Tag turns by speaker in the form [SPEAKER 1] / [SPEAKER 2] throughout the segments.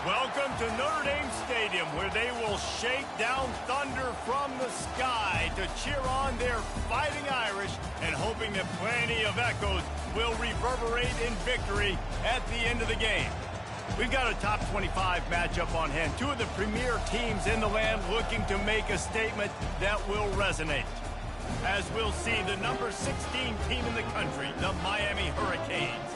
[SPEAKER 1] Welcome to Notre Dame Stadium, where they will shake down thunder from the sky to cheer on their Fighting Irish and hoping that plenty of echoes will reverberate in victory at the end of the game. We've got a top 25 matchup on hand. Two of the premier teams in the land looking to make a statement that will resonate. As we'll see, the number 16 team in the country, the Miami Hurricanes,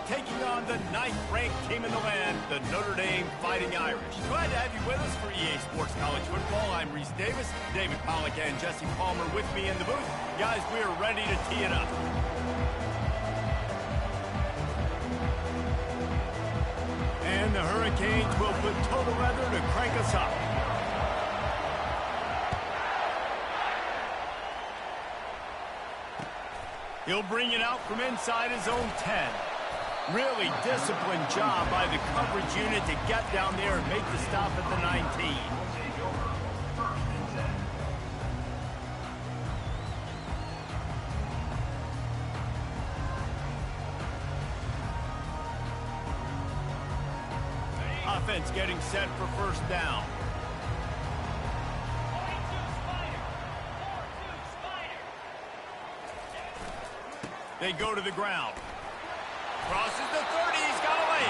[SPEAKER 1] taking on the 9th-ranked team in the land, the Notre Dame Fighting Irish. Glad to have you with us for EA Sports College Football. I'm Reese Davis, David Pollack and Jesse Palmer with me in the booth. Guys, we are ready to tee it up. And the Hurricanes will put total weather to crank us up. He'll bring it out from inside his own 10. Really disciplined job by the coverage unit to get down there and make the stop at the 19. Offense getting set for first down. They go to the ground. Crosses the 30, he's got away.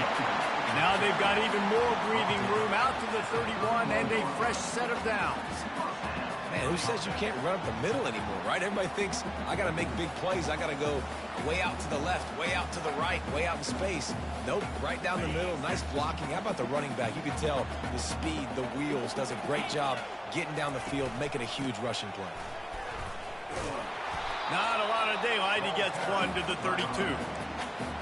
[SPEAKER 1] Now they've got even more breathing room out to the 31 and a fresh set of downs.
[SPEAKER 2] Man, who says you can't run up the middle anymore, right? Everybody thinks I got to make big plays. I got to go way out to the left, way out to the right, way out in space. Nope, right down the middle. Nice blocking. How about the running back? You can tell the speed, the wheels, does a great job getting down the field, making a huge rushing play.
[SPEAKER 1] Not a lot of daylight. He gets one to the 32.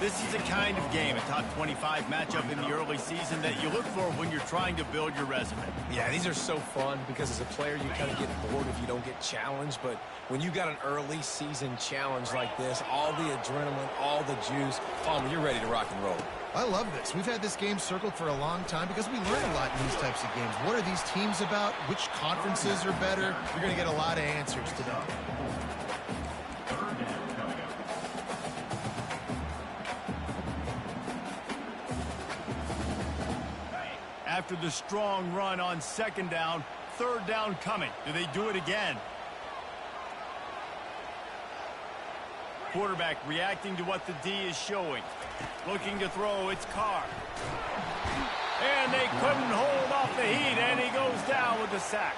[SPEAKER 1] This is a kind of game, a top 25 matchup in the early season that you look for when you're trying to build your resume.
[SPEAKER 2] Yeah, these are so fun because as a player, you kind of get bored if you don't get challenged. But when you got an early season challenge like this, all the adrenaline, all the juice, Palmer, you're ready to rock and roll.
[SPEAKER 3] I love this. We've had this game circled for a long time because we learn a lot in these types of games. What are these teams about? Which conferences are better? You're going to get a lot of answers today.
[SPEAKER 1] After the strong run on second down, third down coming. Do they do it again? Quarterback reacting to what the D is showing. Looking to throw, it's Carr. And they couldn't hold off the heat, and he goes down with the sack.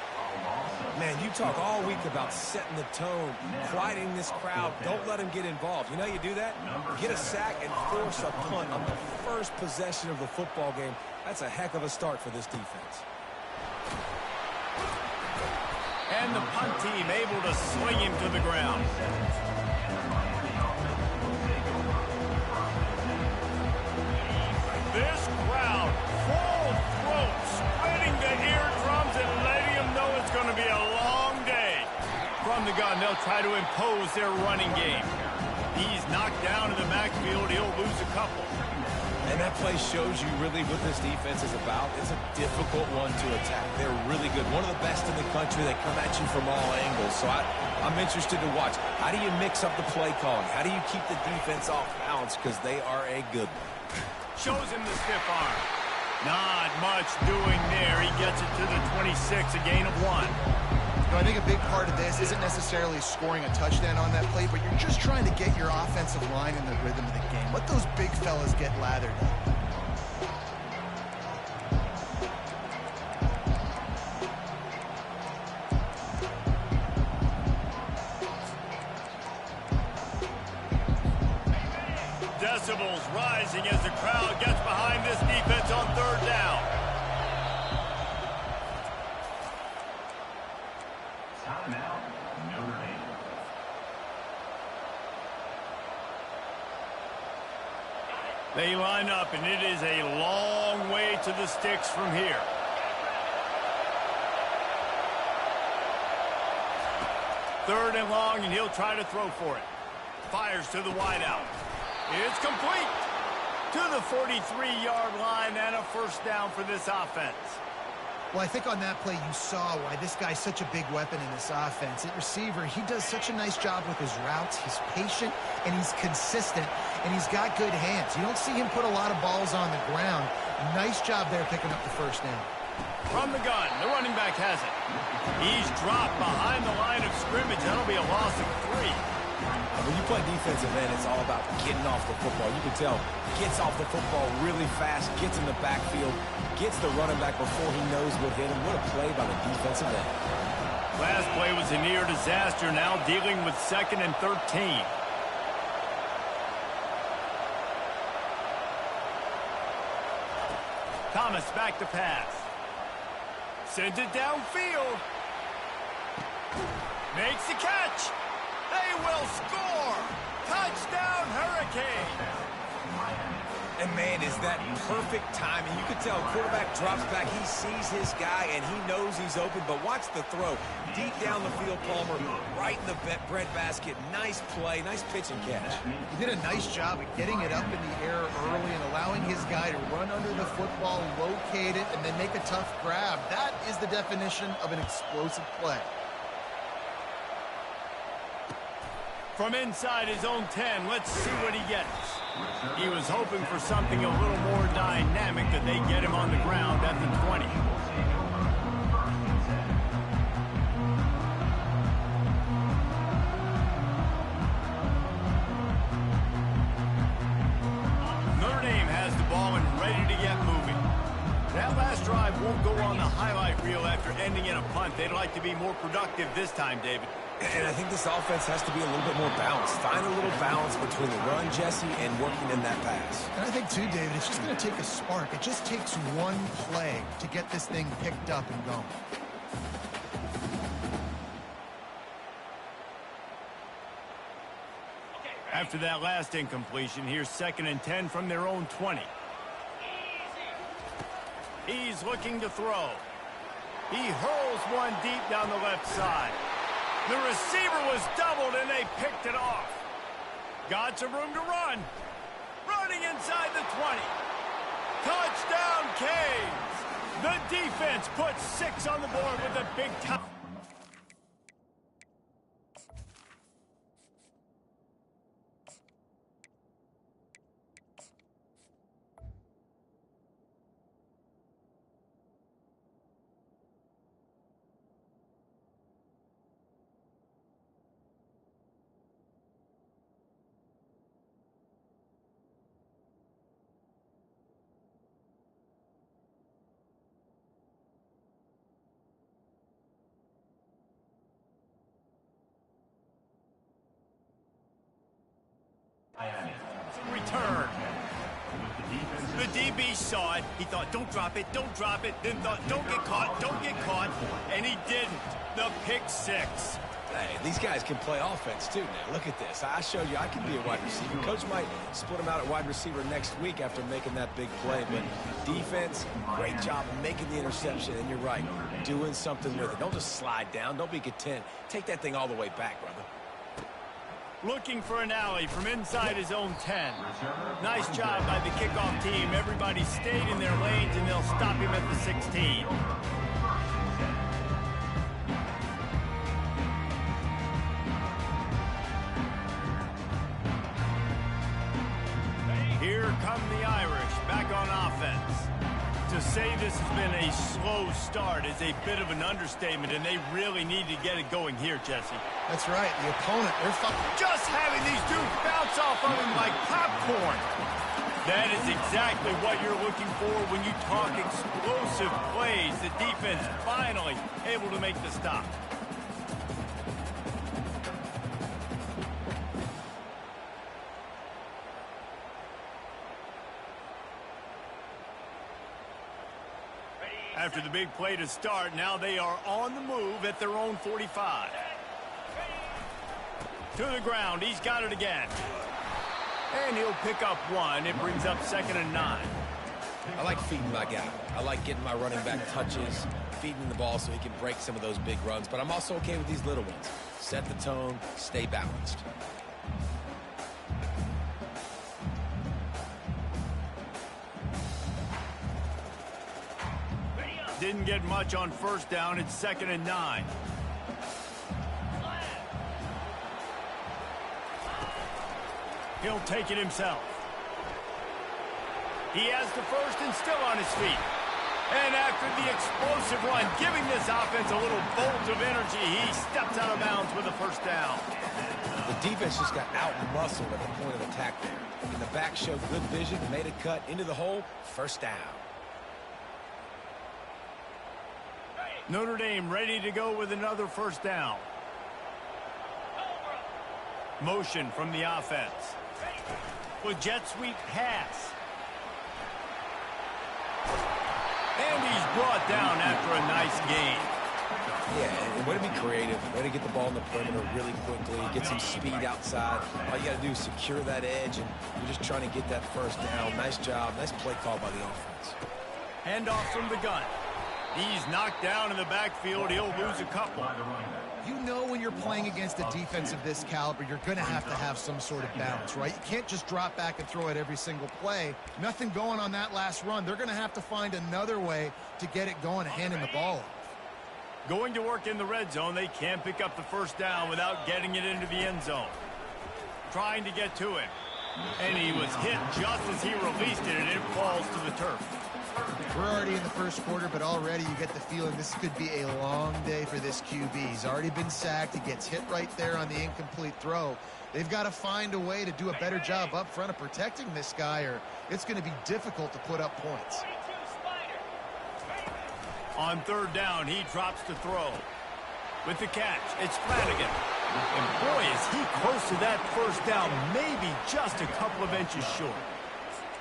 [SPEAKER 2] Man, you talk all week about setting the tone, quieting this crowd. Don't let them get involved. You know how you do that? Get a sack and force a punt on the first possession of the football game. That's a heck of a start for this defense.
[SPEAKER 1] And the punt team able to sling him to the ground. This crowd, full throat, spreading the eardrums and letting them know it's going to be a long day. From the gun, they'll try to impose their running game. He's knocked down in the backfield. He'll lose a couple.
[SPEAKER 2] And that play shows you really what this defense is about. It's a difficult one to attack. They're really good. One of the best in the country. They come at you from all angles. So I'm interested to watch. How do you mix up the play calling? How do you keep the defense off balance? Because they are a good one.
[SPEAKER 1] Shows him the stiff arm. Not much doing there. He gets it to the 26, a gain of 1.
[SPEAKER 3] I think a big part of this isn't necessarily scoring a touchdown on that play, but you're just trying to get your offensive line in the rhythm of the game. Let those big fellas get lathered up.
[SPEAKER 1] Decibels rising as the crowd gets behind this defense on third down. They line up, and it is a long way to the sticks from here. Third and long, and he'll try to throw for it. Fires to the wideout. It's complete to the 43-yard line and a first down for this offense.
[SPEAKER 3] Well, I think on that play you saw why this guy's such a big weapon in this offense. At receiver, he does such a nice job with his routes. He's patient, and he's consistent, and he's got good hands. You don't see him put a lot of balls on the ground, Nice job there picking up the first down.
[SPEAKER 1] From the gun, the running back has it. He's dropped behind the line of scrimmage. That'll be a loss of 3.
[SPEAKER 2] When you play defensive end, it's all about getting off the football. You can tell, gets off the football really fast, gets in the backfield, gets the running back before he knows what hit him. What a play by the defensive end.
[SPEAKER 1] Last play was a near disaster, now dealing with 2nd and 13. Thomas back to pass. Sends it downfield. Makes the catch. They will score. Touchdown, Hurricane.
[SPEAKER 2] And, man, is that perfect timing. You can tell quarterback drops back. He sees his guy, and he knows he's open. But watch the throw. Deep down the field, Palmer, right in the breadbasket. Nice play, nice pitch and catch.
[SPEAKER 3] He did a nice job of getting it up in the air early and allowing his guy to run under the football, locate it, and then make a tough grab. That is the definition of an explosive play.
[SPEAKER 1] From inside his own 10, let's see what he gets. He was hoping for something a little more dynamic, that they get him on the ground at the 20. Notre Dame has the ball and ready to get moving. That last drive won't go on the highlight reel after ending in a punt. They'd like to be more productive this time, David.
[SPEAKER 2] And I think this offense has to be a little bit more balanced. Find a little balance between the run, Jesse, and working in that pass.
[SPEAKER 3] And I think, too, David, it's just going to take a spark. It just takes one play to get this thing picked up and going.
[SPEAKER 1] After that last incompletion, here's 2nd and 10 from their own 20. He's looking to throw. He hurls one deep down the left side. The receiver was doubled, and they picked it off. Got some room to run. Running inside the 20. Touchdown, Canes. The defense puts 6 on the board with a big touchdown. Return. The DB saw it. He thought, don't drop it, don't drop it. Then thought, don't get caught, and he didn't. The pick 6.
[SPEAKER 2] Hey, these guys can play offense, too, now. Look at this. I showed you I can be a wide receiver. Coach might split him out at wide receiver next week after making that big play. But defense, great job of making the interception. And you're right, doing something with it. Don't just slide down. Don't be content. Take that thing all the way back, brother.
[SPEAKER 1] Looking for an alley from inside his own 10. Nice job by the kickoff team. Everybody stayed in their lanes, and they'll stop him at the 16. Here come the Irish back on offense. To say this has been a slow start is a bit of an understatement, and they really need to get it going here, Jesse.
[SPEAKER 3] That's right. The opponent, they're
[SPEAKER 1] just having these dudes bounce off of him like popcorn. That is exactly what you're looking for when you talk explosive plays. The defense finally able to make the stop. After the big play to start, now they are on the move at their own 45. To the ground, he's got it again. And he'll pick up 1. It brings up 2nd and 9.
[SPEAKER 2] I like feeding my guy. I like getting my running back touches, feeding the ball so he can break some of those big runs. But I'm also okay with these little ones. Set the tone, stay balanced.
[SPEAKER 1] Didn't get much on first down. It's 2nd and 9. He'll take it himself. He has the first and still on his feet. And after the explosive run, giving this offense a little bolt of energy, he steps out of bounds with a first down.
[SPEAKER 2] The defense just got out-muscled at the point of attack there. And the back showed good vision, made a cut into the hole, first down.
[SPEAKER 1] Notre Dame ready to go with another first down. Motion from the offense. With jet sweep pass. And he's brought down after a nice gain.
[SPEAKER 2] Yeah, and way to be creative, way to get the ball in the perimeter really quickly, get some speed outside. All you got to do is secure that edge, and you're just trying to get that first down. Nice job, nice play call by the offense.
[SPEAKER 1] Handoff from the gun. He's knocked down in the backfield. He'll lose a couple.
[SPEAKER 3] You know when you're playing against a defense of this caliber, you're going to have some sort of balance, right? You can't just drop back and throw it every single play. Nothing going on that last run. They're going to have to find another way to get it going and handing the ball off.
[SPEAKER 1] Going to work in the red zone. They can't pick up the first down without getting it into the end zone. Trying to get to it. And he was hit just as he released it, and it falls to the turf.
[SPEAKER 3] We're already in the first quarter, but already you get the feeling this could be a long day for this QB. He's already been sacked. He gets hit right there on the incomplete throw. They've got to find a way to do a better job up front of protecting this guy, or it's going to be difficult to put up points.
[SPEAKER 1] On third down, he drops to throw. With the catch, it's Flanagan. And boy, is he close to that first down, maybe just a couple of inches short.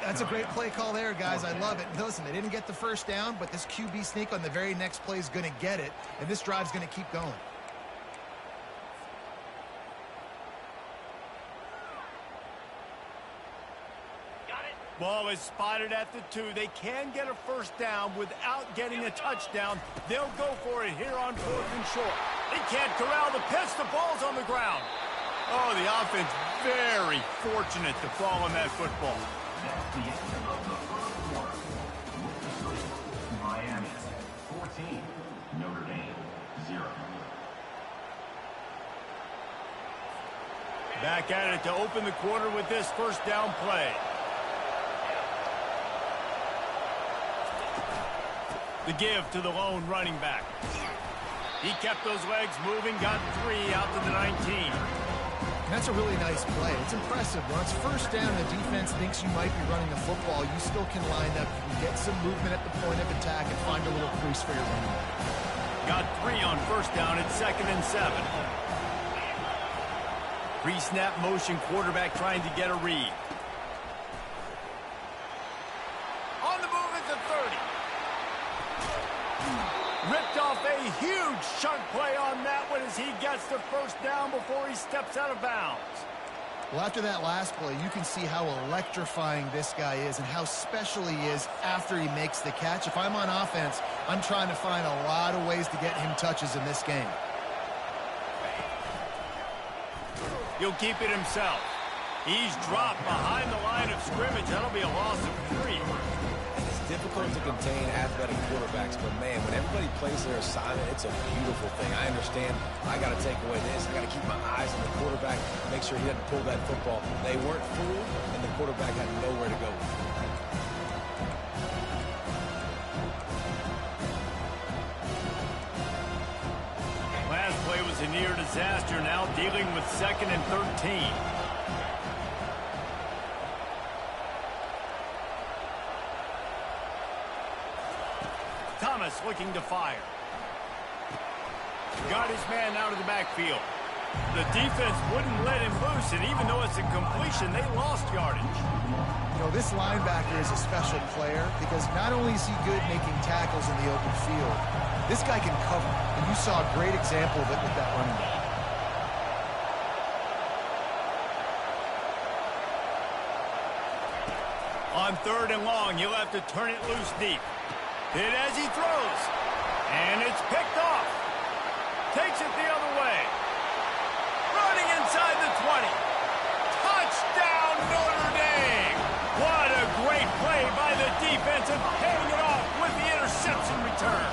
[SPEAKER 3] That's a great play call there, guys. I love it. Listen, they didn't get the first down, but this QB sneak on the very next play is going to get it, and this drive's going to keep going.
[SPEAKER 1] Ball is spotted at the 2. They can get a first down without getting a touchdown. They'll go for it here on 4th and short. They can't corral the pitch. The ball's on the ground. Oh, the offense very fortunate to fall on that football.
[SPEAKER 4] That's the end of the first quarter. Miami 14, Notre Dame 0.
[SPEAKER 1] Back at it to open the quarter with this first down play. The give to the lone running back. He kept those legs moving, got 3 out to the 19.
[SPEAKER 3] That's a really nice play. It's impressive. When it's first down, the defense thinks you might be running the football. You still can line up. You can get some movement at the point of attack and find a little crease for your running back.
[SPEAKER 1] Got 3 on first down at 2nd and 7. Pre-snap motion, quarterback trying to get a read. On the move at the 30. Ripped off a huge chunk play on that one as he gets the first down before he steps out of bounds.
[SPEAKER 3] Well, after that last play, you can see how electrifying this guy is and how special he is after he makes the catch. If I'm on offense, I'm trying to find a lot of ways to get him touches in this game.
[SPEAKER 1] He'll keep it himself. He's dropped behind the line of scrimmage. That'll be a loss of 3.
[SPEAKER 2] Difficult to contain athletic quarterbacks, but man, when everybody plays their assignment, it's a beautiful thing. I understand I got to take away this. I got to keep my eyes on the quarterback, make sure he doesn't pull that football. They weren't fooled, and the quarterback had nowhere to go.
[SPEAKER 1] Last play was a near disaster, now dealing with 2nd and 13. Thomas looking to fire. Got his man out of the backfield. The defense wouldn't let him loose, and even though it's a completion, they lost yardage.
[SPEAKER 3] You know, this linebacker is a special player because not only is he good making tackles in the open field, this guy can cover, and you saw a great example of it with that running back.
[SPEAKER 1] On 3rd and long, he'll have to turn it loose deep. Hit as he throws. And it's picked off. Takes it the other way. Running inside the 20. Touchdown, Notre Dame. What a great play by the defense and paying it off with the interception return.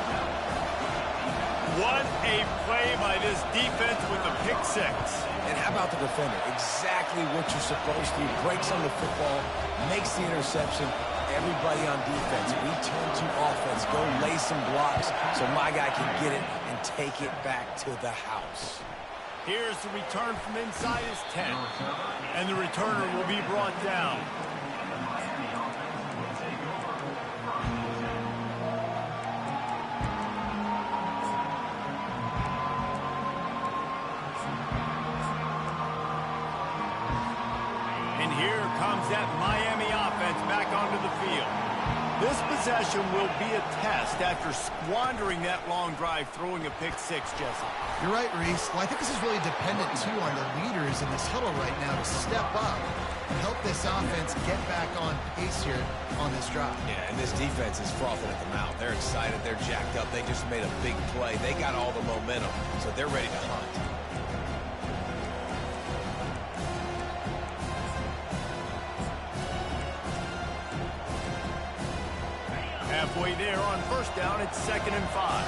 [SPEAKER 1] What a play by this defense with the pick 6.
[SPEAKER 2] And how about the defender? Exactly what you're supposed to. Breaks on the football, makes the interception. Everybody on defense, we turn to offense. Go lay some blocks so my guy can get it and take it back to the house.
[SPEAKER 1] Here's the return from inside his 10. And the returner will be brought down. And here comes that Miami offense back onto the field. This possession will be a test after squandering that long drive, throwing a pick six, Jesse.
[SPEAKER 3] You're right, Reese. Well, I think this is really dependent, too, on the leaders in this huddle right now to step up and help this offense get back on pace here on this drive.
[SPEAKER 2] Yeah, and this defense is frothing at the mouth. They're excited. They're jacked up. They just made a big play. They got all the momentum, so they're ready to hunt.
[SPEAKER 1] Halfway there on first down, it's 2nd and 5.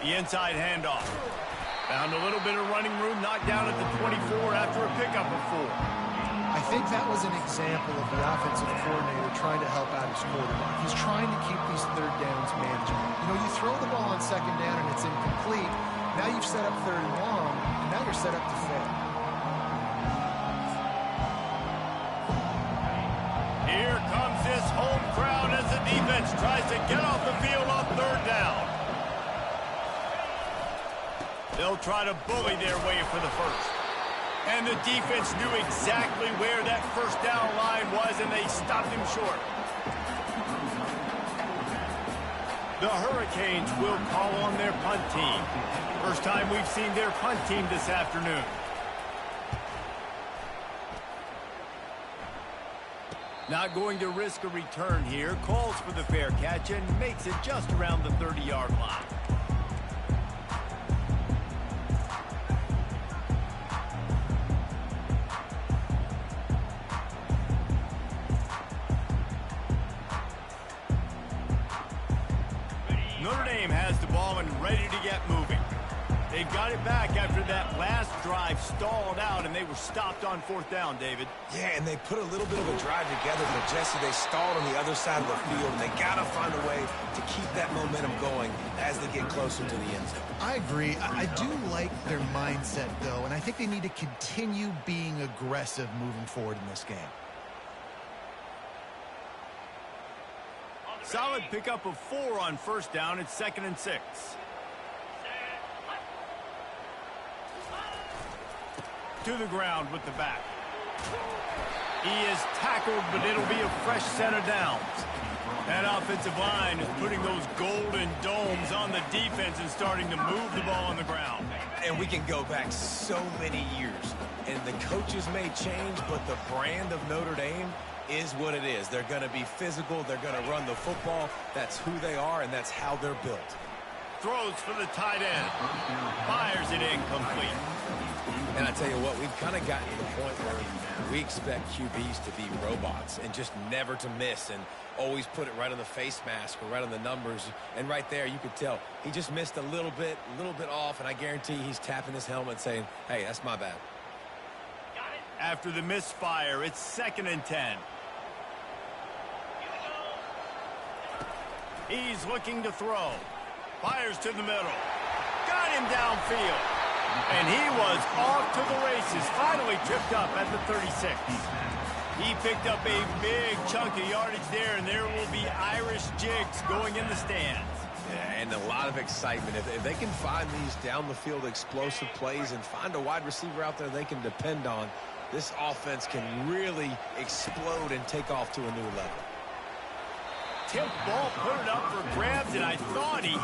[SPEAKER 1] The inside handoff. Found a little bit of running room, knocked down at the 24 after a pickup of 4.
[SPEAKER 3] I think that was an example of the offensive coordinator trying to help out his quarterback. He's trying to keep these third downs manageable. You know, you throw the ball on 2nd down and it's incomplete. Now you've set up 3rd and long, and now you're set up to fail.
[SPEAKER 1] Here comes this home crowd as the defense tries to get off the field on 3rd down. They'll try to bully their way for the first. And the defense knew exactly where that first down line was, and they stopped him short. The Hurricanes will call on their punt team. First time we've seen their punt team this afternoon. Not going to risk a return here. Calls for the fair catch and makes it just around the 30-yard line. Notre Dame has the ball and ready to get moving. They got it back after that last drive stalled out, and they were stopped on 4th down, David.
[SPEAKER 2] Yeah, and they put a little bit of a drive together, but Jesse, they stalled on the other side of the field, and they got to find a way to keep that momentum going as they get closer to the end zone.
[SPEAKER 3] I agree. I do like their mindset, though, and I think they need to continue being aggressive moving forward in this game.
[SPEAKER 1] Solid pickup of 4 on first down. It's 2nd and 6. To the ground with the back. He is tackled, but it'll be a fresh set of downs. That offensive line is putting those golden domes on the defense and starting to move the ball on the ground.
[SPEAKER 2] And we can go back so many years, and the coaches may change, but the brand of Notre Dame is what it is. They're going to be physical. They're going to run the football. That's who they are, and that's how they're built.
[SPEAKER 1] Throws for the tight end. Fires it incomplete.
[SPEAKER 2] And I tell you what, we've kind of gotten to the point where we expect QBs to be robots and just never to miss and always put it right on the face mask or right on the numbers. And right there, you could tell he just missed a little bit off, and I guarantee he's tapping his helmet saying, hey, that's my bad.
[SPEAKER 1] After the misfire, it's 2nd and 10. He's looking to throw. Fires to the middle. Got him downfield. And he was off to the races. Finally tripped up at the 36. He picked up a big chunk of yardage there, and there will be Irish jigs going in the stands.
[SPEAKER 2] Yeah, and a lot of excitement. If they can find these down-the-field explosive plays and find a wide receiver out there they can depend on, this offense can really explode and take off to a new level.
[SPEAKER 1] Tip ball, put it up for grabs, and I thought he...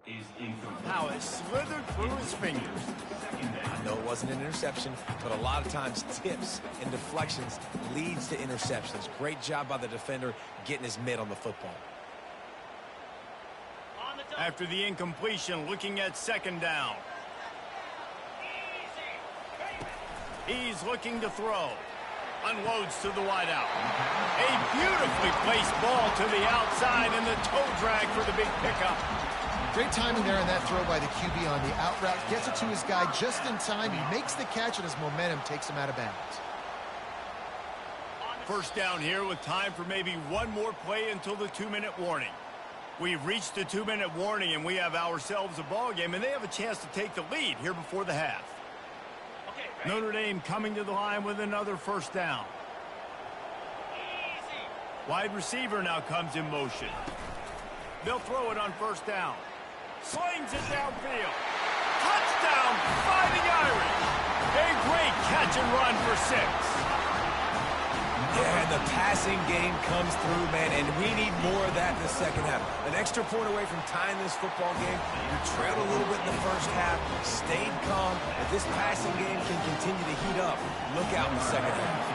[SPEAKER 4] Is
[SPEAKER 1] How it slithered through his fingers.
[SPEAKER 2] I know it wasn't an interception, but a lot of times tips and deflections leads to interceptions. Great job by the defender getting his mitt on the football.
[SPEAKER 1] After the incompletion, looking at second down. He's looking to throw. Unloads to the wideout. A beautifully placed ball to the outside and the toe drag for the big pickup.
[SPEAKER 3] Great timing there on that throw by the QB on the out route. Gets it to his guy just in time. He makes the catch and his momentum takes him out of bounds.
[SPEAKER 1] First down here with time for maybe one more play until the 2-minute warning. We've reached the 2-minute warning and we have ourselves a ball game, and they have a chance to take the lead here before the half. Notre Dame coming to the line with another first down. Wide receiver now comes in motion. They'll throw it on first down. Slings it downfield. Touchdown, Fighting Irish. A great catch and run for 6.
[SPEAKER 2] Yeah, and the passing game comes through, man, and we need more of that in the second half. An extra point away from tying this football game. We trailed a little bit in the first half, stayed calm. If this passing game can continue to heat up, look out in the second half.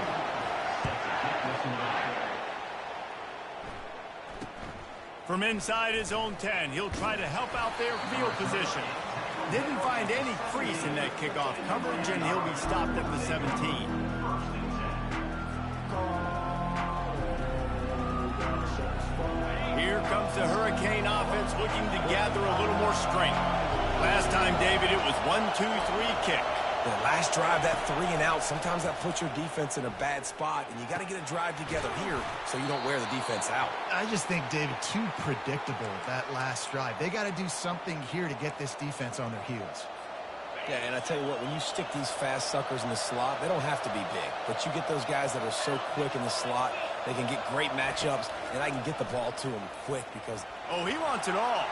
[SPEAKER 1] From inside his own 10, he'll try to help out their field position. Didn't find any crease in that kickoff coverage, and he'll be stopped at the 17. Here comes the Hurricane offense looking to gather a little more strength. Last time, David, it was 1-2-3 kick.
[SPEAKER 2] The last drive, that 3 and out, sometimes that puts your defense in a bad spot, and you got to get a drive together here so you don't wear the defense out.
[SPEAKER 3] I just think, David, too predictable, that last drive. They got to do something here to get this defense on their heels.
[SPEAKER 2] Yeah, and I tell you what, when you stick these fast suckers in the slot, they don't have to be big. But you get those guys that are so quick in the slot, they can get great matchups, and I can get the ball to them quick because...
[SPEAKER 1] Oh, he wants it all.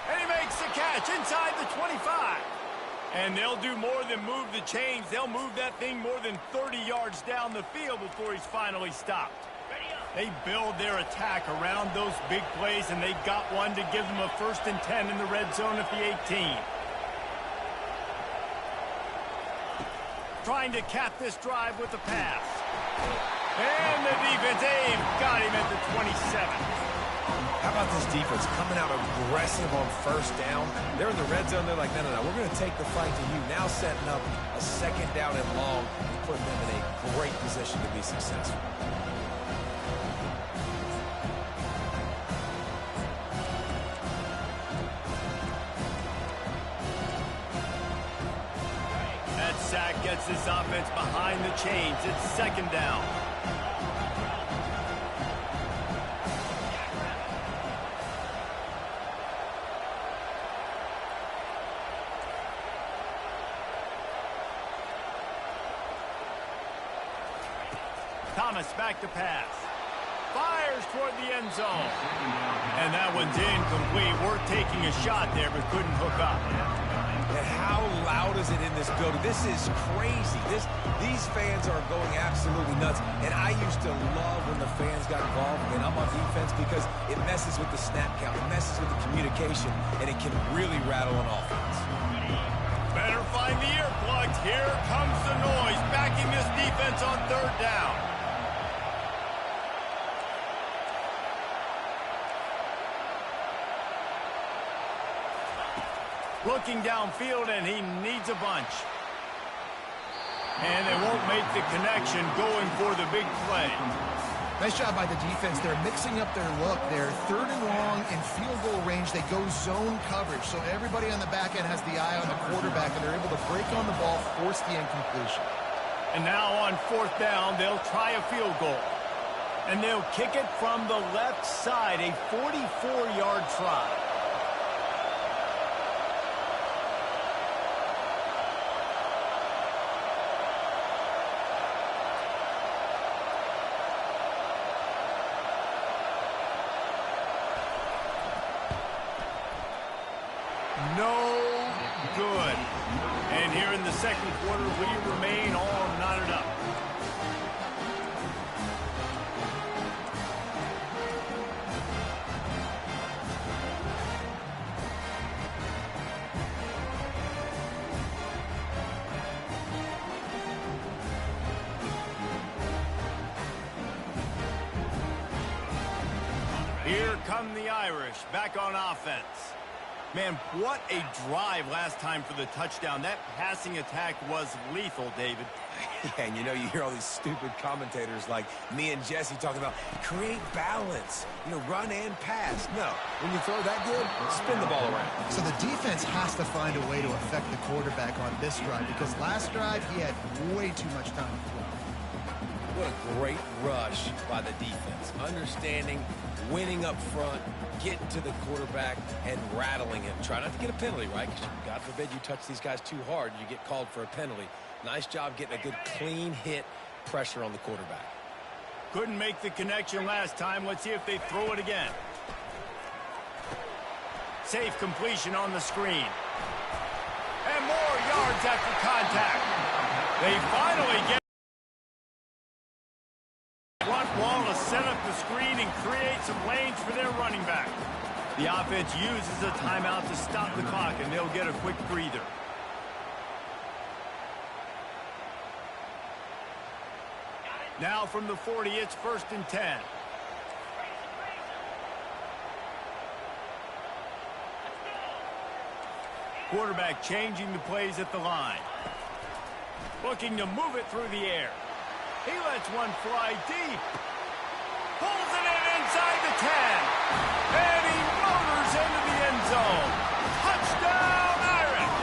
[SPEAKER 1] And he makes the catch inside the 25. And they'll do more than move the chains. They'll move that thing more than 30 yards down the field before he's finally stopped. They build their attack around those big plays, and they got one to give them a 1st and 10 in the red zone at the 18. Trying to cap this drive with the pass. And the defense, they've got him at the 27.
[SPEAKER 2] How about this defense coming out aggressive on first down? They're in the red zone. They're like, no, we're going to take the fight to you. Now setting up a 2nd down and long and putting them in a great position to be successful.
[SPEAKER 1] That sack gets this offense behind the chains. It's 2nd down. Thomas back to pass. Fires toward the end zone. And that one's incomplete. We're taking a shot there, but couldn't hook up.
[SPEAKER 2] And how loud is it in this building? This is crazy. These fans are going absolutely nuts. And I used to love when the fans got involved when I'm on defense because it messes with the snap count. It messes with the communication, and it can really rattle an offense.
[SPEAKER 1] Better find the earplugs. Here comes the noise, backing this defense on 3rd down. Looking downfield, and he needs a bunch. And they won't make the connection going for the big play.
[SPEAKER 3] Nice job by the defense. They're mixing up their look. They're 3rd and long in field goal range. They go zone coverage, so everybody on the back end has the eye on the quarterback, and they're able to break on the ball, force the incompletion.
[SPEAKER 1] And now on 4th down, they'll try a field goal. And they'll kick it from the left side, a 44-yard try. No good. And here in the 2nd quarter, we remain all knotted up. come the Irish, back on offense. Man, what a drive last time for the touchdown. That passing attack was lethal, David.
[SPEAKER 2] Yeah, and you know, you hear all these stupid commentators like me and Jesse talking about create balance, you know, run and pass. No, when you throw that good, spin the ball around.
[SPEAKER 3] So the defense has to find a way to affect the quarterback on this drive because last drive he had way too much time to throw.
[SPEAKER 2] What a great rush by the defense. Understanding, winning up front, getting to the quarterback, and rattling him. Try not to get a penalty, right? Because God forbid you touch these guys too hard, you get called for a penalty. Nice job getting a good clean hit, pressure on the quarterback.
[SPEAKER 1] Couldn't make the connection last time. Let's see if they throw it again. Safe completion on the screen. And more yards after contact. They finally get front wall to set up the screen and create some lanes for their running back. The offense uses a timeout to stop the clock, and they'll get a quick breather. Now from the 40, it's 1st and 10. Quarterback changing the plays at the line. Looking to move it through the air. He lets one fly deep. Pulls it in inside the 10. And he motors into the end zone. Touchdown, Irish!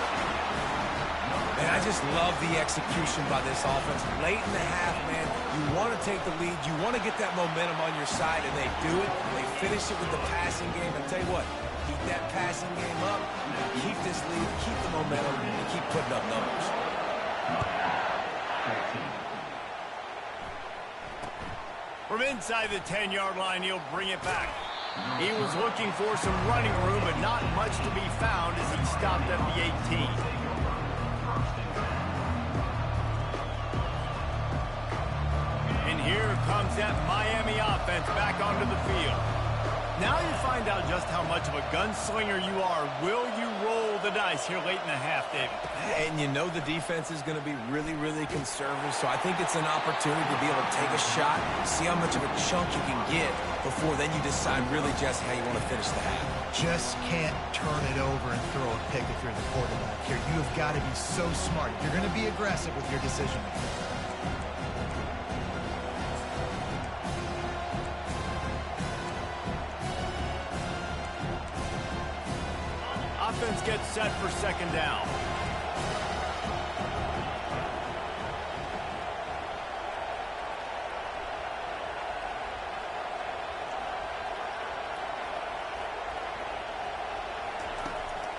[SPEAKER 2] And I just love the execution by this offense. Late in the half, man, you want to take the lead. You want to get that momentum on your side, and they do it. They finish it with the passing game. I tell you what, keep that passing game up, keep this lead, keep the momentum, and keep putting up numbers.
[SPEAKER 1] From inside the 10-yard line, he'll bring it back. He was looking for some running room, but not much to be found as he stopped at the 18. And here comes that Miami offense back onto the field. Now you find out just how much of a gunslinger you are. Will you roll the dice here late in the half, David?
[SPEAKER 2] And you know the defense is going to be really, really conservative, so I think it's an opportunity to be able to take a shot, see how much of a chunk you can get before then you decide really just how you want to finish the half.
[SPEAKER 3] Just can't turn it over and throw a pick if you're the quarterback here. You have got to be so smart. You're going to be aggressive with your decision making.
[SPEAKER 1] Offense gets set for 2nd down.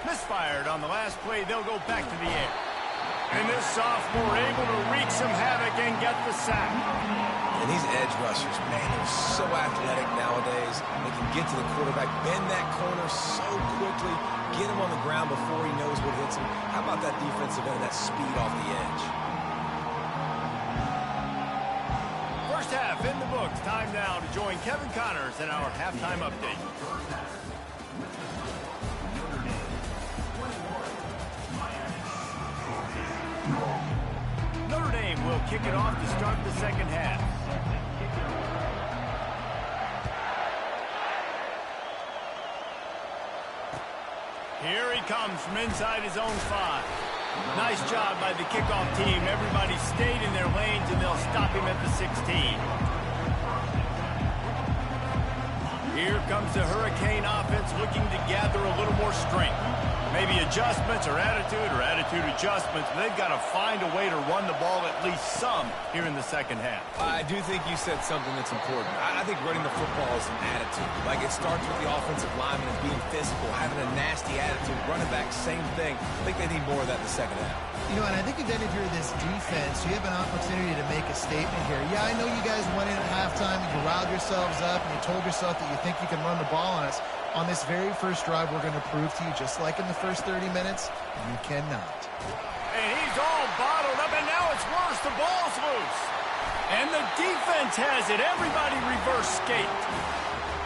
[SPEAKER 1] Misfired on the last play. They'll go back to the air. And this sophomore able to wreak some havoc and get the sack.
[SPEAKER 2] And these edge rushers, man, they're so athletic nowadays. They can get to the quarterback, bend that corner so quickly, get him on the ground before he knows what hits him. How about that defensive end, that speed off the edge?
[SPEAKER 1] First half in the books. Time now to join Kevin Connors in our halftime update. Notre Dame will kick it off to start the 2nd half. Here he comes from inside his own 5. Nice job by the kickoff team. Everybody stayed in their lanes, and they'll stop him at the 16. Here comes the Hurricane offense looking to gather a little more strength. Maybe adjustments or attitude adjustments. But they've got to find a way to run the ball at least some here in the 2nd half.
[SPEAKER 2] I do think you said something that's important. I think running the football is an attitude. Like, it starts with the offensive lineman as being physical, having a nasty attitude. Running back, same thing. I think they need more of that in the 2nd half.
[SPEAKER 3] You know, and I think then if you're this defense, you have an opportunity to make a statement here. Yeah, I know you guys went in at halftime and you riled yourselves up and you told yourself that you think you can run the ball on us. On this very first drive, we're going to prove to you, just like in the first 30 minutes, you cannot.
[SPEAKER 1] And he's all bottled up, and now it's worse. The ball's loose. And the defense has it. Everybody reverse skate.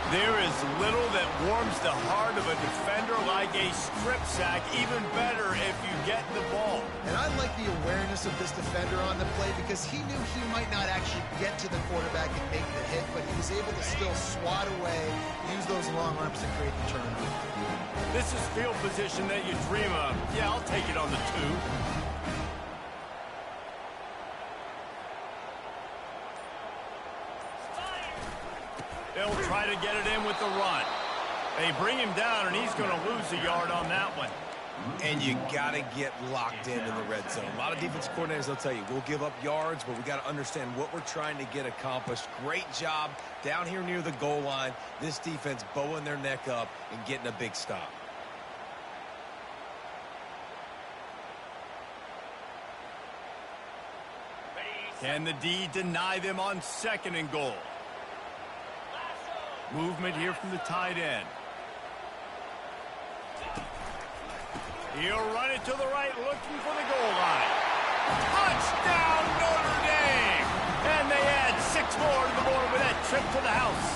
[SPEAKER 1] There is little that warms the heart of a defender like a strip sack, even better if you get the ball.
[SPEAKER 3] And I like the awareness of this defender on the play because he knew he might not actually get to the quarterback and make the hit, but he was able to still swat away, use those long arms to create the turnover.
[SPEAKER 1] This is field position that you dream of. Yeah, I'll take it on the 2. They'll try to get it in with the run. They bring him down, and he's going to lose a yard on that one.
[SPEAKER 2] And you got to get locked in the red zone. A lot of defensive coordinators, they'll tell you, we'll give up yards, but we got to understand what we're trying to get accomplished. Great job down here near the goal line. This defense bowing their neck up and getting a big stop.
[SPEAKER 1] Can the D deny them on 2nd and goal? Movement here from the tight end. He'll run it to the right, looking for the goal line. Touchdown, Notre Dame! And they add 6 more to the board with that trip to the house.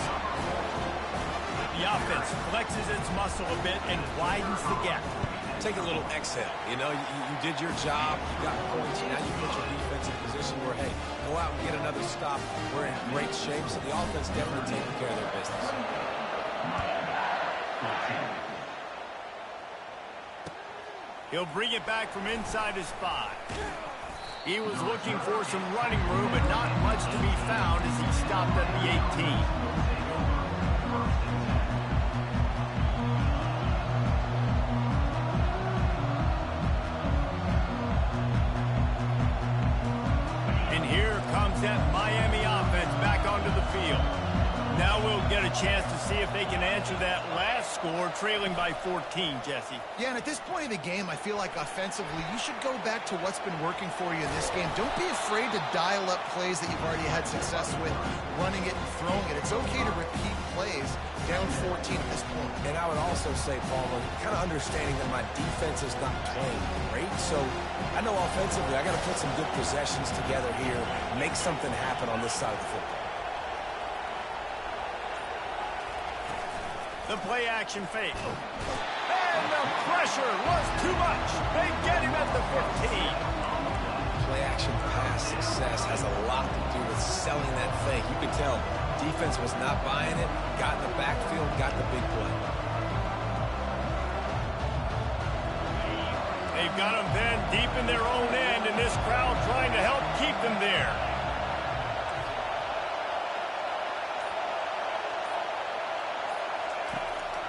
[SPEAKER 1] The offense flexes its muscle a bit and widens the gap.
[SPEAKER 2] Take a little exhale. You know, you did your job, you got points, now you put your defense in position where, hey, go out and get another stop. We're in great shape, so the offense definitely taking care of their business.
[SPEAKER 1] He'll bring it back from inside his 5. He was looking for some running room, but not much to be found as he stopped at the 18. That Miami offense back onto the field. Now we'll get a chance to see if they can answer that last score, trailing by 14, Jesse.
[SPEAKER 3] Yeah, and at this point in the game, I feel like offensively, you should go back to what's been working for you in this game. Don't be afraid to dial up plays that you've already had success with, running it and throwing it. It's okay to repeat plays down 14 at this point.
[SPEAKER 2] And I would also say, Paul, kind of understanding that my defense is not playing great, so I know offensively I got to put some good possessions together here, make something happen on this side of the football.
[SPEAKER 1] The play action fake. And the pressure was too much. They get him at the 15.
[SPEAKER 2] Play action pass success has a lot to do with selling that fake. You could tell defense was not buying it, got in the backfield, got the big play.
[SPEAKER 1] They've got them then deep in their own end, and this crowd trying to help keep them there.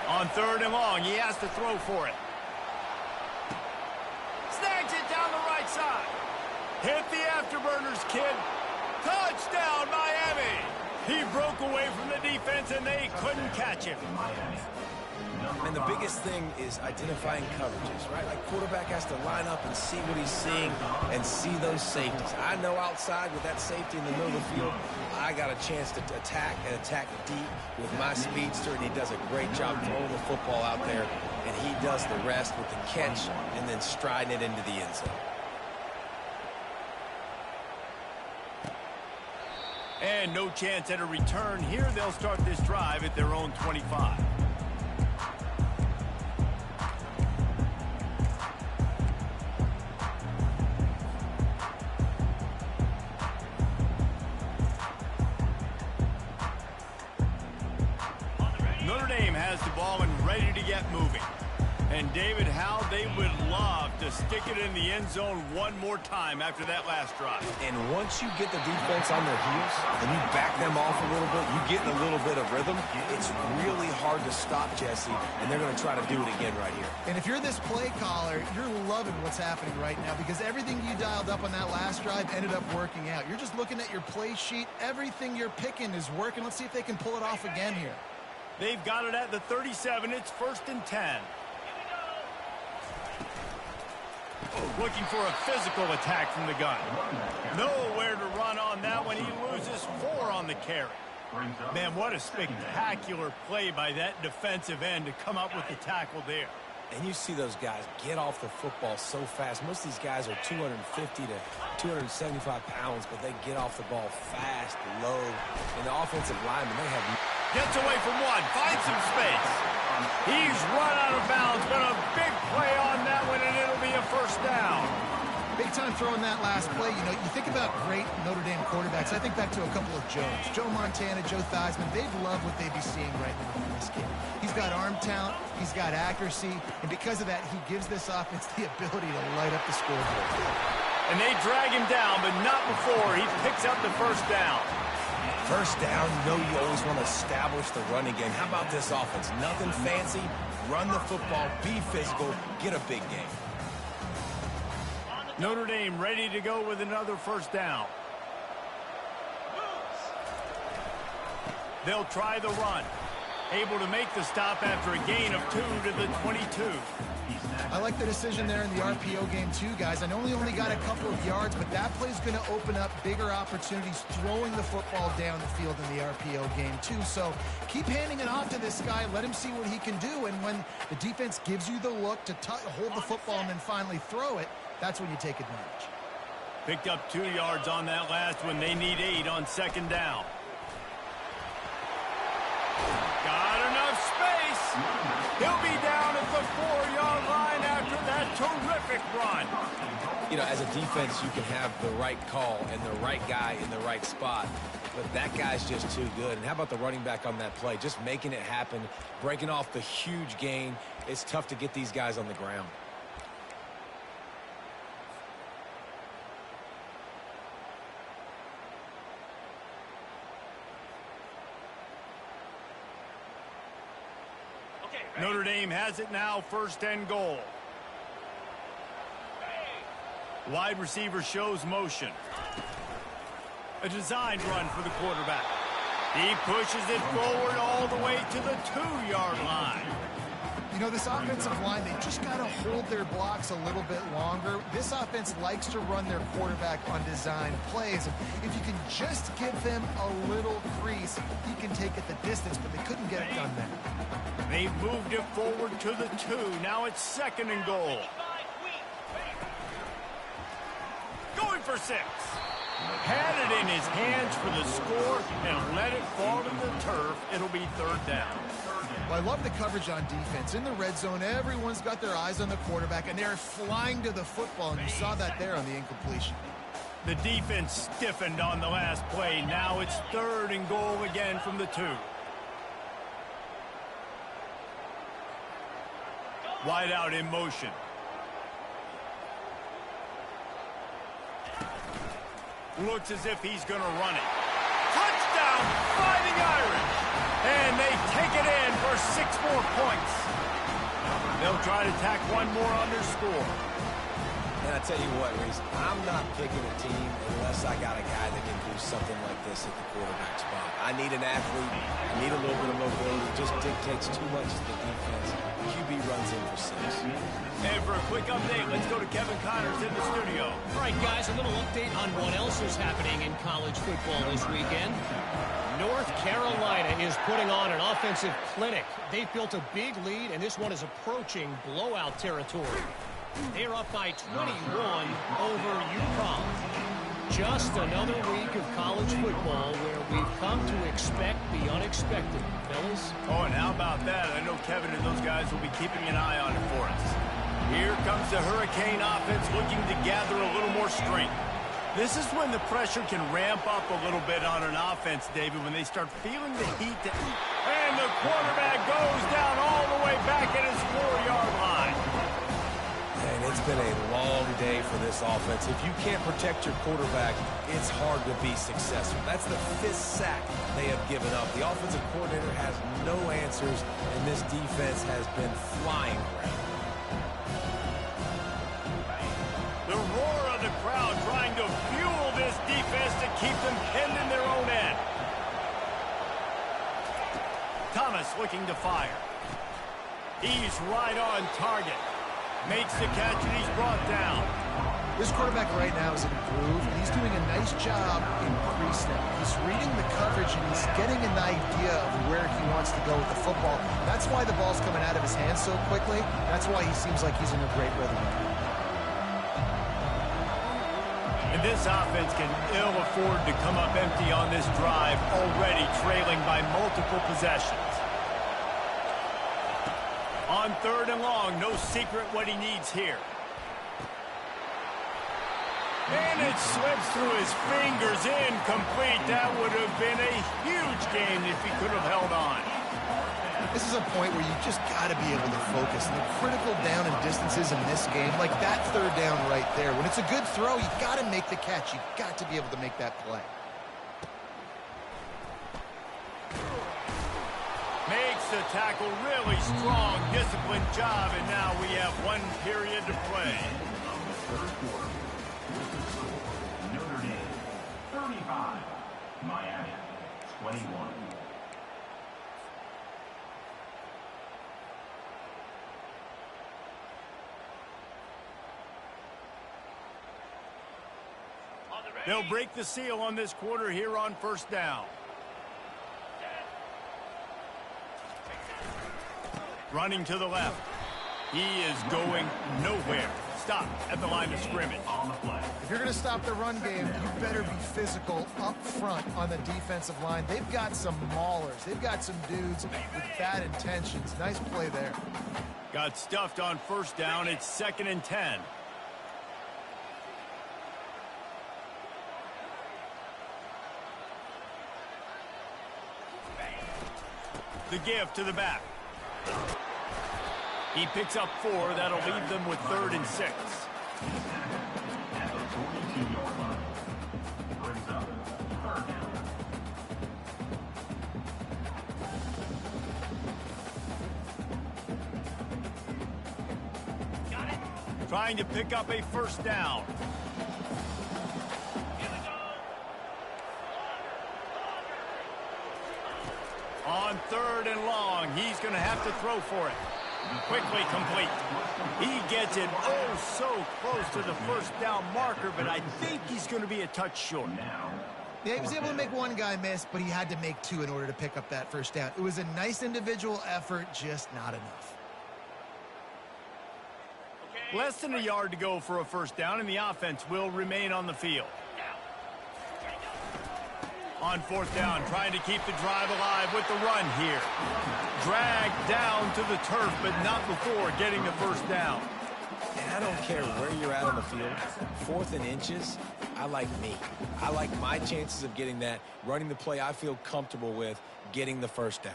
[SPEAKER 1] On 3rd and long, he has to throw for it. Snags it down the right side. Hit the afterburners, kid. Touchdown, Miami. He broke away from the defense, and they couldn't catch him.
[SPEAKER 2] And the biggest thing is identifying coverages, right? Like quarterback has to line up and see what he's seeing and see those safeties. I know outside with that safety in the middle of the field, I got a chance to attack and attack deep with my speedster, and he does a great job throwing the football out there, and he does the rest with the catch and then striding it into the end zone.
[SPEAKER 1] And no chance at a return here. They'll start this drive at their own 25. Notre Dame has the ball and ready to get moving. And David, how they would love to stick it in the end zone one more time after that last drive.
[SPEAKER 2] And once you get the defense on their heels and you back them off a little bit, you get in a little bit of rhythm, it's really hard to stop, Jesse, and they're going to try to do it again right here.
[SPEAKER 3] And if you're this play caller, you're loving what's happening right now because everything you dialed up on that last drive ended up working out. You're just looking at your play sheet. Everything you're picking is working. Let's see if they can pull it off again here.
[SPEAKER 1] They've got it at the 37. It's 1st and 10. Looking for a physical attack from the gun. Nowhere to run on that one. He loses 4 on the carry. Man, what a spectacular play by that defensive end to come up with the tackle there.
[SPEAKER 2] And you see those guys get off the football so fast. Most of these guys are 250 to 275 pounds, but they get off the ball fast, low. And the offensive linemen, they have
[SPEAKER 1] Gets away from one, finds some space. He's run out of bounds, but a big play on that one, and it'll be a first down.
[SPEAKER 3] Big time throwing that last play. You know, you think about great Notre Dame quarterbacks. I think back to a couple of Joes. Joe Montana, Joe Theismann. They'd love what they'd be seeing right now from this kid. He's got arm talent. He's got accuracy. And because of that, he gives this offense the ability to light up the scoreboard.
[SPEAKER 1] And they drag him down, but not before he picks up the first down.
[SPEAKER 2] First down, you know you always want to establish the running game. How about this offense? Nothing fancy. Run the football, be physical, get a big game.
[SPEAKER 1] Notre Dame ready to go with another first down. They'll try the run. Able to make the stop after a gain of 2 to the 22.
[SPEAKER 3] I like the decision there in the RPO game too, guys. I know he only got a couple of yards, but that play's going to open up bigger opportunities throwing the football down the field in the RPO game too. So keep handing it off to this guy. Let him see what he can do. And when the defense gives you the look to hold the football and then finally throw it, that's when you take advantage.
[SPEAKER 1] Picked up 2 yards on that last one. They need 8 on second down. Got enough space. He'll be down at the 4-yard line after that terrific run.
[SPEAKER 2] You know, as a defense, you can have the right call and the right guy in the right spot, but that guy's just too good. And how about the running back on that play? Just making it happen, breaking off the huge gain. It's tough to get these guys on the ground.
[SPEAKER 1] Notre Dame has it now, first and goal. Wide receiver shows motion. A designed run for the quarterback. He pushes it forward all the way to the 2-yard line.
[SPEAKER 3] You know, this offensive line, they just got to hold their blocks a little bit longer. This offense likes to run their quarterback on design plays. And if you can just give them a little crease, he can take it the distance, but they couldn't get it done there.
[SPEAKER 1] They've moved it forward to the 2. Now it's second and goal. Going for 6. Had it in his hands for the score and let it fall to the turf. It'll be third down.
[SPEAKER 3] Well, I love the coverage on defense. In the red zone, everyone's got their eyes on the quarterback, and they're flying to the football, and you saw that there on the incompletion.
[SPEAKER 1] The defense stiffened on the last play. Now it's third and goal again from the 2. Wide out in motion. Looks as if he's going to run it. Touchdown, Fighting Irish. And they take it in for 6 more points. They'll try to tack one more on their score.
[SPEAKER 2] And I tell you what, Reese, I'm not picking a team unless I got a guy that can do something like this at the quarterback spot. I need an athlete. I need a little bit of mobility. It just dictates too much to the defense. QB runs in for 6.
[SPEAKER 1] And for a quick update, let's go to Kevin Connors in the studio.
[SPEAKER 5] All right, guys, a little update on what else is happening in college football this weekend. North Carolina is putting on an offensive clinic. They've built a big lead, and this one is approaching blowout territory. They're up by 21 over UConn. Just another week of college football where we've come to expect the unexpected, fellas.
[SPEAKER 1] Oh, and how about that? I know Kevin and those guys will be keeping an eye on it for us. Here comes the Hurricane offense looking to gather a little more strength. This is when the pressure can ramp up a little bit on an offense, David, when they start feeling the heat. And the quarterback goes down all the way back at his 4-yard line.
[SPEAKER 2] And it's been a long day for this offense. If you can't protect your quarterback, it's hard to be successful. That's the 5th sack they have given up. The offensive coordinator has no answers, and this defense has been flying around.
[SPEAKER 1] The roar of the crowd trying to fuel this defense to keep them pinned in their own end. Thomas looking to fire. He's right on target. Makes the catch and he's brought down.
[SPEAKER 3] This quarterback right now is in a groove, and he's doing a nice job in pre-snap. He's reading the coverage, and he's getting an idea of where he wants to go with the football. That's why the ball's coming out of his hands so quickly. That's why he seems like he's in a great rhythm.
[SPEAKER 1] And this offense can ill afford to come up empty on this drive, already trailing by multiple possessions. On 3rd and long, no secret what he needs here. And it slips through his fingers, incomplete. That would have been a huge gain if he could have held on.
[SPEAKER 3] This is a point where you just got to be able to focus. And the critical down and distances in this game, like that 3rd down right there, when it's a good throw, you got to make the catch. You got to be able to make that play.
[SPEAKER 1] Makes the tackle really strong, disciplined job, and now we have 1 period to play.
[SPEAKER 4] Notre Dame, 35. Miami, 21.
[SPEAKER 1] They'll break the seal on this quarter here on 1st down. Running to the left. He is going nowhere. Stop at the line of scrimmage.
[SPEAKER 3] If you're going to stop the run game, you better be physical up front on the defensive line. They've got some maulers. They've got some dudes with bad intentions. Nice play there.
[SPEAKER 1] Got stuffed on 1st down. It's 2nd and 10. The give to the back. He picks up 4. That'll leave them with 3rd and 6.
[SPEAKER 4] At the 22-yard line. Brings up 3rd down.
[SPEAKER 1] Trying to pick up a 1st down. On 3rd and long, he's going to have to throw for it. Quickly complete. He gets it so close to the 1st down marker, but I think he's going to be a touch short.
[SPEAKER 3] Yeah, he was able to make 1 guy miss, but he had to make 2 in order to pick up that 1st down. It was a nice individual effort, just not enough.
[SPEAKER 1] Less than a yard to go for a 1st down, and the offense will remain on the field. On 4th down, trying to keep the drive alive with the run here. Dragged down to the turf, but not before getting the 1st down.
[SPEAKER 2] And I don't care where you're at on the field. 4th and inches, I like me. I like my chances of getting that, running the play I feel comfortable with, getting the 1st down.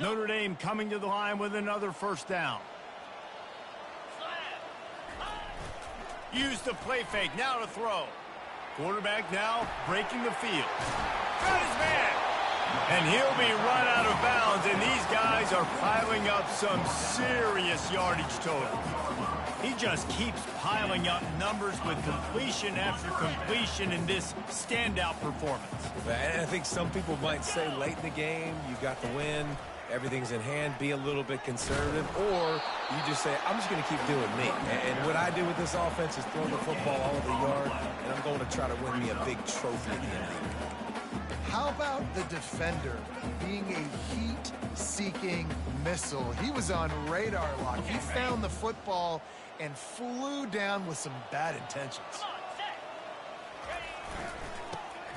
[SPEAKER 1] Notre Dame coming to the line with another 1st down. Use the play fake, now to throw. Quarterback now breaking the field. Got his man. And he'll be run out of bounds, and these guys are piling up some serious yardage total. He just keeps piling up numbers with completion after completion in this standout performance.
[SPEAKER 2] And I think some people might say late in the game, you got the win, everything's in hand, be a little bit conservative, or you just say, I'm just going to keep doing me. And what I do with this offense is throw the football all over the yard, and I'm going to try to win me a big trophy at the end of the year.
[SPEAKER 3] How about the defender being a heat-seeking missile? He was on radar lock. He found the football and flew down with some bad intentions.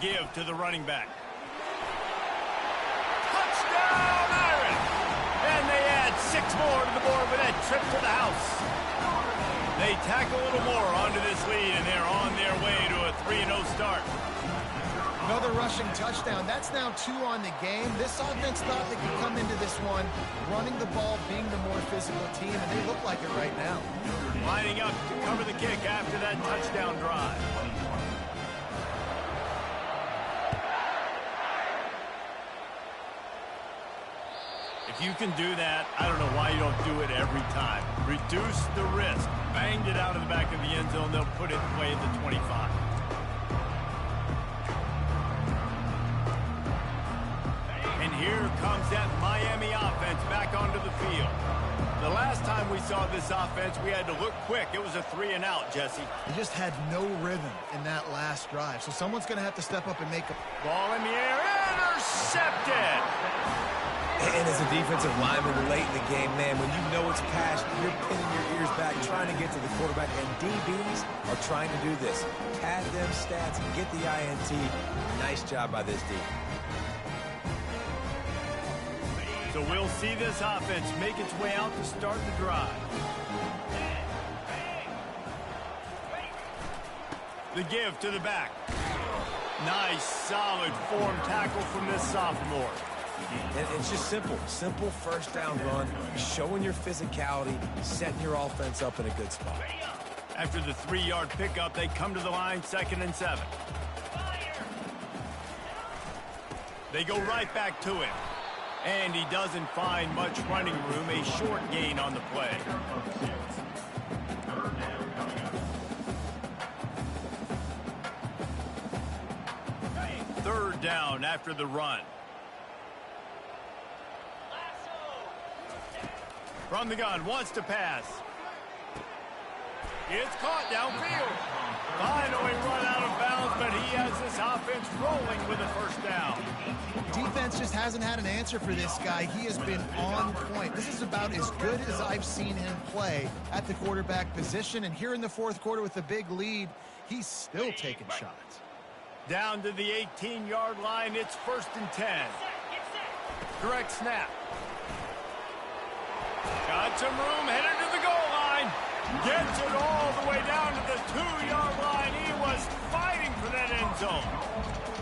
[SPEAKER 1] Give to the running back. Touchdown, Irish! And they add 6 more to the board with that trip to the house. They tack a little more onto this lead, and they're on their way to a 3-0 start.
[SPEAKER 3] Another rushing touchdown. That's now 2 on the game. This offense thought they could come into this one running the ball, being the more physical team, and they look like it right now.
[SPEAKER 1] Lining up to cover the kick after that touchdown drive. If you can do that, I don't know why you don't do it every time. Reduce the risk. Banged it out of the back of the end zone. They'll put it away at the 25. Here comes that Miami offense back onto the field. The last time we saw this offense, we had to look quick. It was a 3-and-out, Jesse.
[SPEAKER 3] They just had no rhythm in that last drive, so someone's going to have to step up and make a...
[SPEAKER 1] Ball in the air, intercepted!
[SPEAKER 2] And as a defensive lineman late in the game, man, when you know it's past, you're pinning your ears back, trying to get to the quarterback, and DBs are trying to do this. Pad them stats and get the INT. Nice job by this D.
[SPEAKER 1] So we'll see this offense make its way out to start the drive. The give to the back. Nice, solid form tackle from this sophomore.
[SPEAKER 2] And it's just simple. Simple first down run, showing your physicality, setting your offense up in a good spot.
[SPEAKER 1] After the 3-yard pickup, they come to the line, 2nd and 7. They go right back to him. And he doesn't find much running room, a short gain on the play. Third down after the run. From the gun, wants to pass. It's caught downfield. Finally run out of bounds, but he has this offense rolling with a first down.
[SPEAKER 3] Defense just hasn't had an answer for this guy. He has been on point. This is about as good as I've seen him play at the quarterback position. And here in the fourth quarter with a big lead, he's still taking shots.
[SPEAKER 1] Down to the 18-yard line, it's 1st and 10. Direct snap. Got some room, headed to the goal line. Gets it all the way down to the 2-yard line. He was fighting for that end zone.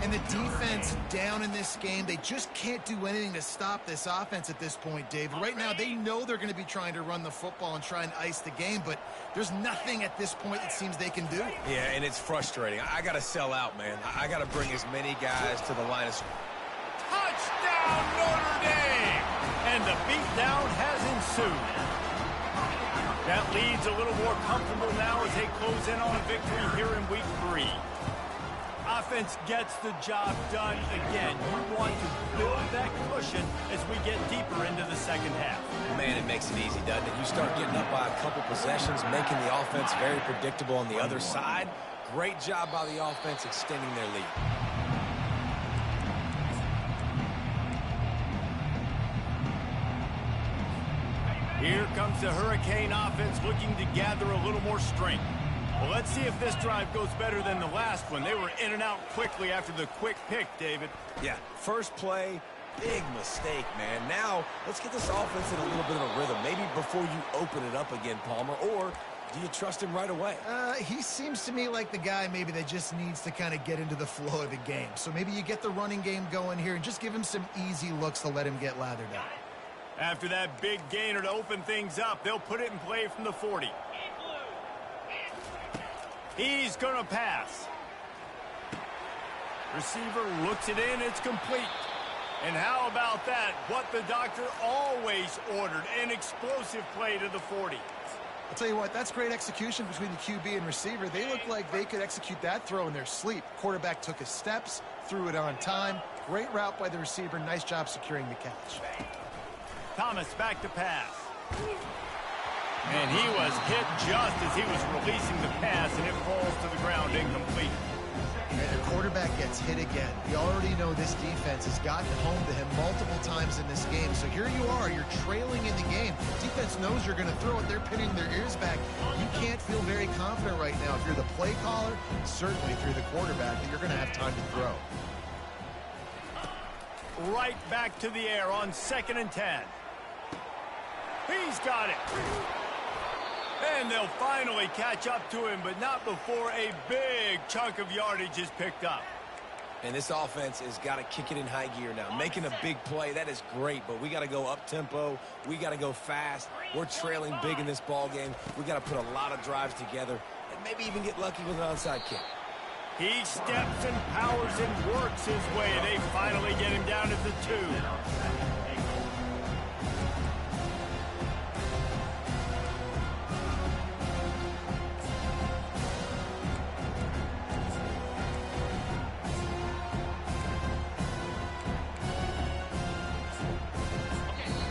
[SPEAKER 3] And the defense down in this game, they just can't do anything to stop this offense at this point, David. Right now, they know they're going to be trying to run the football and try and ice the game, but there's nothing at this point it seems they can do.
[SPEAKER 2] Yeah, and it's frustrating. I got to sell out, man. I got to bring as many guys to the line of scrimmage.
[SPEAKER 1] Touchdown, Notre Dame! And the beatdown has ensued. That lead's a little more comfortable now as they close in on a victory here in week 3. Offense gets the job done again. You want to build that cushion as we get deeper into the second half.
[SPEAKER 2] Man, it makes it easy, doesn't it? You start getting up by a couple possessions, making the offense very predictable on the other side. Great job by the offense extending their lead.
[SPEAKER 1] Here comes the Hurricane offense looking to gather a little more strength. Well, let's see if this drive goes better than the last one. They were in and out quickly after the quick pick, David.
[SPEAKER 2] Yeah, first play, big mistake, man. Now, let's get this offense in a little bit of a rhythm. Maybe before you open it up again, Palmer, or do you trust him right away?
[SPEAKER 3] He seems to me like the guy maybe that just needs to kind of get into the flow of the game. So maybe you get the running game going here and just give him some easy looks to let him get lathered up.
[SPEAKER 1] After that big gainer to open things up, they'll put it in play from the 40. He's going to pass. Receiver looks it in. It's complete. And how about that? What the doctor always ordered, an explosive play to the 40.
[SPEAKER 3] I'll tell you what, that's great execution between the QB and receiver. They look like they could execute that throw in their sleep. Quarterback took his steps, threw it on time. Great route by the receiver. Nice job securing the catch.
[SPEAKER 1] Thomas back to pass. And he was hit just as he was releasing the pass, and it falls to the ground incomplete.
[SPEAKER 3] And the quarterback gets hit again. You already know this defense has gotten home to him multiple times in this game. So here you are, you're trailing in the game. Defense knows you're going to throw it. They're pinning their ears back. You can't feel very confident right now. If you're the play caller, certainly if you're the quarterback, that you're going to have time to throw.
[SPEAKER 1] Right back to the air on 2nd and 10. He's got it. And they'll finally catch up to him, but not before a big chunk of yardage is picked up.
[SPEAKER 2] And this offense has got to kick it in high gear now. Making a big play, that is great, but we got to go up-tempo. We got to go fast. We're trailing big in this ball game. We got to put a lot of drives together and maybe even get lucky with an onside kick.
[SPEAKER 1] He steps and powers and works his way. They finally get him down at the 2.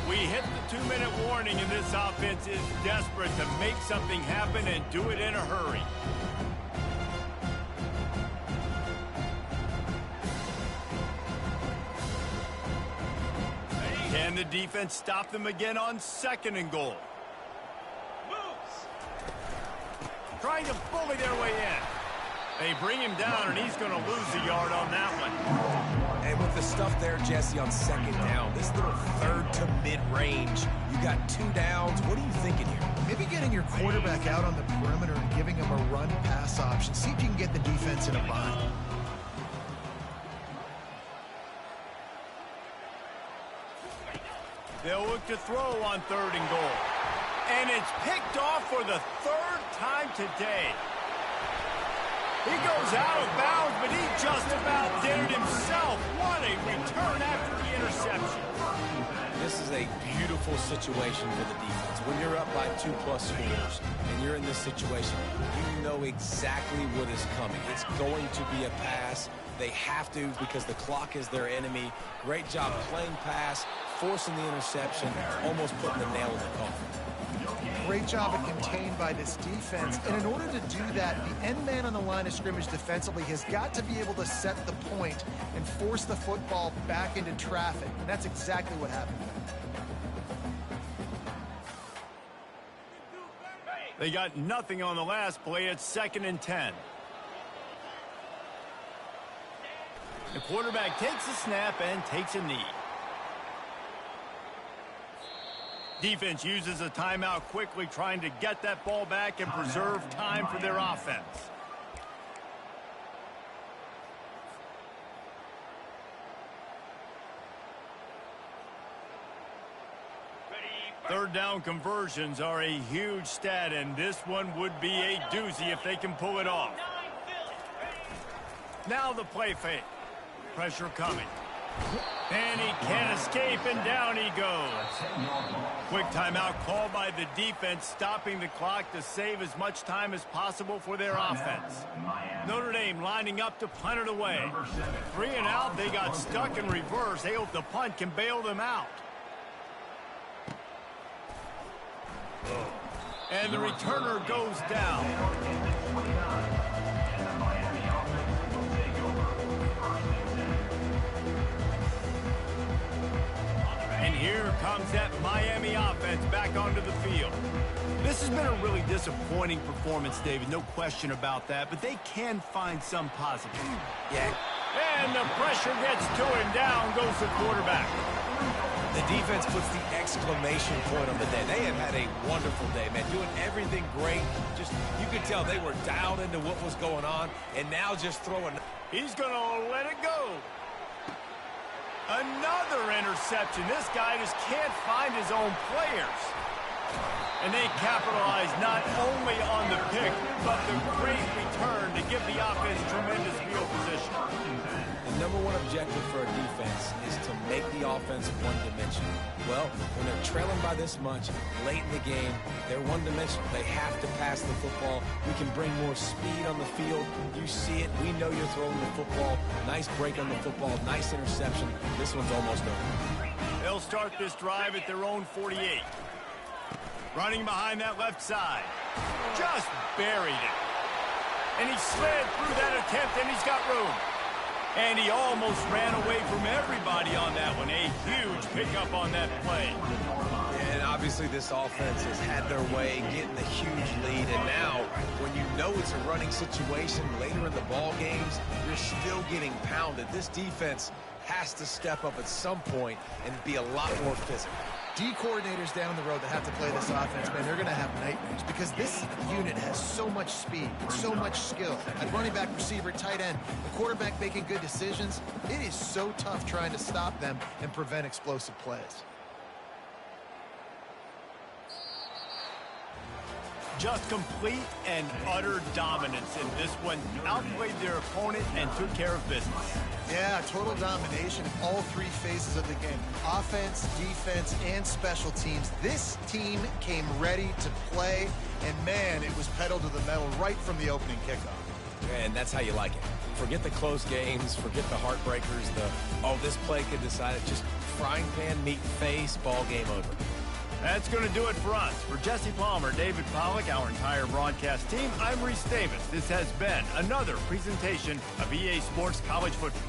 [SPEAKER 1] We hit the 2-minute warning, and this offense is desperate to make something happen and do it in a hurry. And the defense stopped them again on 2nd and goal. Trying to bully their way in. They bring him down, and he's going to lose a yard on that one.
[SPEAKER 2] And with the stuff there, Jesse, on 2nd down, this little 3rd to mid-range, you got 2 downs. What are you thinking here?
[SPEAKER 3] Maybe getting your quarterback out on the perimeter and giving him a run-pass option. See if you can get the defense in a bind.
[SPEAKER 1] They'll look to throw on 3rd and goal. And it's picked off for the 3rd time today. He goes out of bounds, but he just about did it himself. What a return after the interception.
[SPEAKER 2] This is a beautiful situation for the defense. When you're up by 2+ scores and you're in this situation, you know exactly what is coming. It's going to be a pass. They have to because the clock is their enemy. Great job playing pass, forcing the interception, almost putting the nail in the coffin.
[SPEAKER 3] Great job of contained by this defense. And in order to do that, the end man on the line of scrimmage defensively has got to be able to set the point and force the football back into traffic. And that's exactly what happened.
[SPEAKER 1] They got nothing on the last play. It's 2nd and 10. The quarterback takes a snap and takes a knee. Defense uses a timeout quickly, trying to get that ball back and preserve time for their offense. Third down conversions are a huge stat, and this one would be a doozy if they can pull it off. Now the play fake. Pressure coming. And he can't escape, and down he goes. Quick timeout called by the defense, stopping the clock to save as much time as possible for their offense. Notre Dame lining up to punt it away. 3 and out, they got stuck in reverse. They hope the punt can bail them out. And the returner goes down. And here comes that Miami offense back onto the field. This has been a really disappointing performance, David. No question about that, but they can find some positive.
[SPEAKER 2] Yeah.
[SPEAKER 1] And the pressure gets to him. Down goes the quarterback.
[SPEAKER 2] The defense puts the exclamation point on the day. They have had a wonderful day, man. Doing everything great. Just, you could tell they were dialed into what was going on, and now just throwing.
[SPEAKER 1] He's going to let it go. Another interception. This guy just can't find his own players. And they capitalize not only on the pick, but the great return to give the offense tremendous field position.
[SPEAKER 2] The #1 objective for a defense is to make the offense one-dimensional. Well, when they're trailing by this much, late in the game, they're one-dimensional. They have to pass the football. We can bring more speed on the field. You see it. We know you're throwing the football. Nice break on the football. Nice interception. This one's almost over.
[SPEAKER 1] They'll start this drive at their own 48. Running behind that left side. Just buried it. And he slid through that attempt, and he's got room. And he almost ran away from everybody on that one. A huge pickup on that play.
[SPEAKER 2] And obviously this offense has had their way, getting the huge lead. And now, when you know it's a running situation later in the ball games, you're still getting pounded. This defense has to step up at some point and be a lot more physical.
[SPEAKER 3] D coordinators down the road that have to play this offense, man, they're going to have nightmares because this unit has so much speed, so much skill. At running back, receiver, tight end, the quarterback making good decisions. It is so tough trying to stop them and prevent explosive plays.
[SPEAKER 1] Just complete and utter dominance in this one. Outplayed their opponent and took care of business.
[SPEAKER 3] Yeah, total domination in all 3 phases of the game. Offense, defense, and special teams. This team came ready to play, and man, it was pedal to the metal right from the opening kickoff.
[SPEAKER 2] And that's how you like it. Forget the close games, forget the heartbreakers, this play could decide it. Just frying pan, meat face, ball game over.
[SPEAKER 1] That's going to do it for us. For Jesse Palmer, David Pollack, our entire broadcast team, I'm Reese Davis. This has been another presentation of EA Sports College Football.